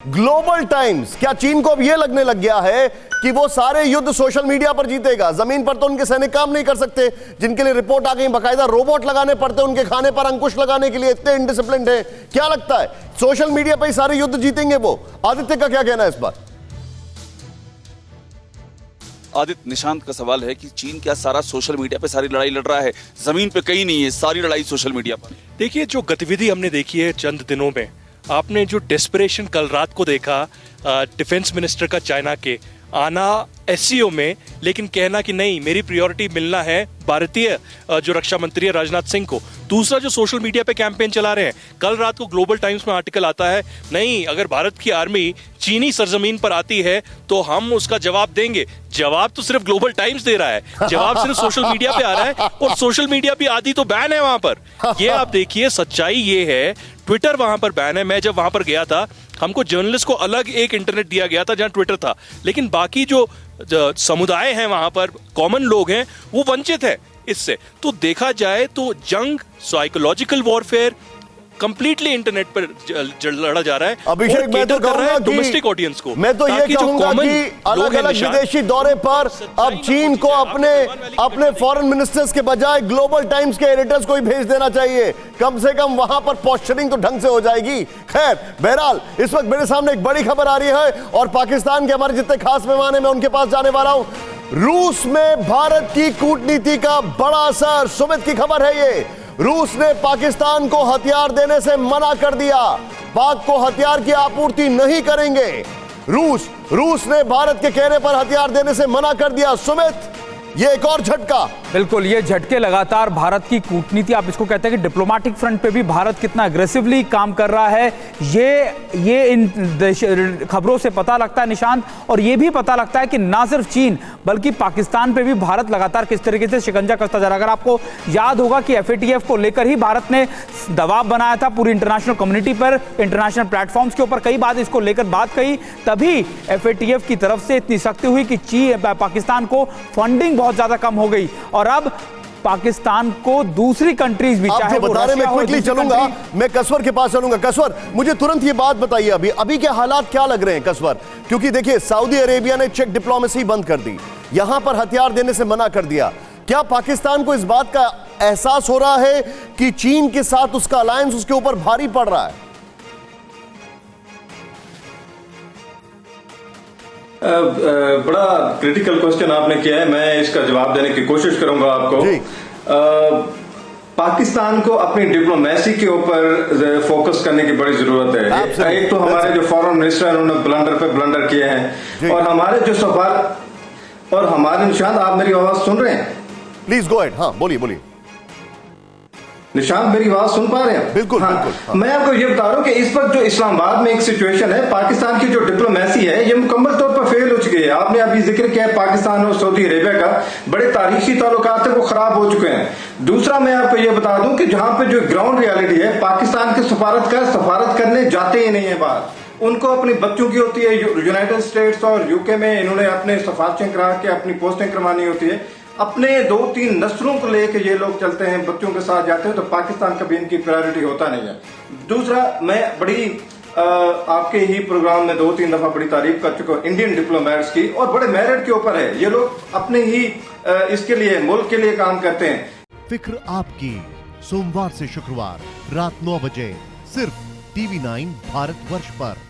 Global times, क्या चीन को अब यह लगने लग गया है कि वो सारे युद्ध सोशल मीडिया पर जीतेगा? जमीन पर तो उनके सैनिक काम नहीं कर सकते, जिनके लिए रिपोर्ट आ गई, बाकायदा रोबोट लगाने पड़ते हैं उनके खाने पर अंकुश लगाने के लिए, इतने इनडिसिप्लिन्ड है। क्या लगता है सोशल मीडिया पर ही सारे युद्ध जीतेंगे वो? आदित्य का क्या कहना है इस बार? आदित्य, निशांत का सवाल है कि चीन क्या सारा सोशल मीडिया पे सारी लड़ाई लड़ रहा है? जमीन पे कहीं नहीं है, सारी लड़ाई सोशल मीडिया पर। देखिए, जो गतिविधि हमने देखी है चंद दिनों में, आपने जो डेस्परेशन कल रात को देखा डिफेंस मिनिस्टर का चाइना के आना एससीओ में, लेकिन कहना कि नहीं, मेरी प्रायोरिटी मिलना है भारतीय जो रक्षा मंत्री है राजनाथ सिंह को। दूसरा, जो सोशल मीडिया पे कैंपेन चला रहे हैं, कल रात को ग्लोबल टाइम्स में आर्टिकल आता है, नहीं, अगर भारत की आर्मी चीनी सरजमीन पर आती है तो हम उसका जवाब देंगे। जवाब तो सिर्फ ग्लोबल टाइम्स दे रहा है, जवाब सिर्फ सोशल मीडिया पे आ रहा है, और सोशल मीडिया भी आदि तो बैन है वहां पर। ये आप देखिए, सच्चाई ये है, ट्विटर वहां पर बैन है। मैं जब वहां पर गया था, हमको जर्नलिस्ट को अलग एक इंटरनेट दिया गया था जहां ट्विटर था, लेकिन बाकी जो समुदाय हैं वहां पर, कॉमन लोग हैं, वो वंचित है इससे। तो देखा जाए तो जंग, साइकोलॉजिकल वॉरफेयर कंप्लीटली इंटरनेट पर लड़ा जा रहा है। अभिषेक, मैं तो कहूंगा कि डोमेस्टिक ऑडियंस को, मैं तो ये कहूंगा कि अलग अलग विदेशी दौरे पर अब चीन को अपने फॉरेन मिनिस्टर्स के बजाय ग्लोबल टाइम्स के एडिटर्स को ही भेज देना चाहिए। कम से कम वहां पर पोस्चरिंग तो ढंग से हो जाएगी। खैर, बहरहाल इस वक्त मेरे सामने एक बड़ी खबर आ रही है, और पाकिस्तान के हमारे जितने खास मेहमान हैं मैं उनके पास जाने वाला हूं। रूस में भारत की कूटनीति का बड़ा असर, सुमित की खबर है ये। रूस ने पाकिस्तान को हथियार देने से मना कर दिया, पाक को हथियार की आपूर्ति नहीं करेंगे। रूस ने भारत के कहने पर हथियार देने से मना कर दिया। सुमित, ये एक और झटका। बिल्कुल, ये झटके लगातार भारत की कूटनीति, आप इसको कहते हैं कि डिप्लोमेटिक फ्रंट पे भी भारत कितना अग्रेसिवली काम कर रहा है, ये इन खबरों से पता लगता है निशांत। और ये भी पता लगता है कि ना सिर्फ चीन बल्कि पाकिस्तान पे भी भारत लगातार किस तरीके से शिकंजा कसता जा रहा है। अगर आपको याद होगा कि FATF को लेकर ही भारत ने दबाव बनाया था पूरी इंटरनेशनल कम्युनिटी पर, इंटरनेशनल प्लेटफॉर्म्स के ऊपर कई बार इसको लेकर बात कही, तभी FATF की तरफ से इतनी सख्ती हुई कि पाकिस्तान को फंडिंग बहुत ज्यादा कम हो गई। और अब पाकिस्तान को दूसरी कंट्रीज भी, चाहे वो बता रहे, मैं क्विकली चलूंगा, मैं कसवर के पास चलूंगा। कसवर, मुझे तुरंत ये बात बताइए, अभी के हालात क्या लग रहे हैं कसवर? क्योंकि देखिए, सऊदी अरेबिया ने चेक डिप्लोमेसी बंद कर दी, यहां पर हथियार देने से मना कर दिया। क्या पाकिस्तान को इस बात का एहसास हो रहा है कि चीन के साथ उसका अलायंस उसके ऊपर भारी पड़ रहा है? बड़ा क्रिटिकल क्वेश्चन आपने किया है, मैं इसका जवाब देने की कोशिश करूंगा आपको। पाकिस्तान को अपनी डिप्लोमेसी के ऊपर फोकस करने की बड़ी जरूरत है। एक तो हमारे जो फॉरेन मिनिस्टर हैं उन्होंने ब्लंडर पे ब्लंडर किए हैं, और हमारे जो सफारत, और हमारे निशांत, आप मेरी आवाज सुन रहे हैं? Please go ahead. हाँ, बोलिए। निशांत, मेरी आवाज सुन पा रहे हैं? बिल्कुल, हाँ, बिल्कुल। हाँ। मैं आपको ये बता रहा हूँ कि इस वक्त जो इस्लामाबाद में एक सिचुएशन है, पाकिस्तान की जो डिप्लोमेसी है ये मुकम्मल तौर पर फेल हो चुकी है। आपने अभी जिक्र किया पाकिस्तान और सऊदी अरेबिया का, बड़े तारीखी ताल्लुकात थे, वो खराब हो चुके हैं। दूसरा, मैं आपको ये बता दूं कि जहां पे जो ग्राउंड रियलिटी है, पाकिस्तान के सफारत करने जाते ही नहीं है बाहर। उनको अपने बच्चों की होती है, यूनाइटेड स्टेट्स और यूके में इन्होंने अपने सफारतें करा के अपनी पोस्टें करवानी होती है। अपने 2-3 नस्लों को लेके ये लोग चलते हैं, बच्चों के साथ जाते हैं, तो पाकिस्तान कभी इनकी प्रायोरिटी होता नहीं है। दूसरा, मैं बड़ी आपके ही प्रोग्राम में 2-3 दफा बड़ी तारीफ कर चुका हूं इंडियन डिप्लोमेट्स की, और बड़े मेरिट के ऊपर है। ये लोग अपने ही इसके लिए, मुल्क के लिए काम करते हैं। फिक्र आपकी, सोमवार से शुक्रवार रात 9 बजे सिर्फ TV9 भारतवर्ष पर।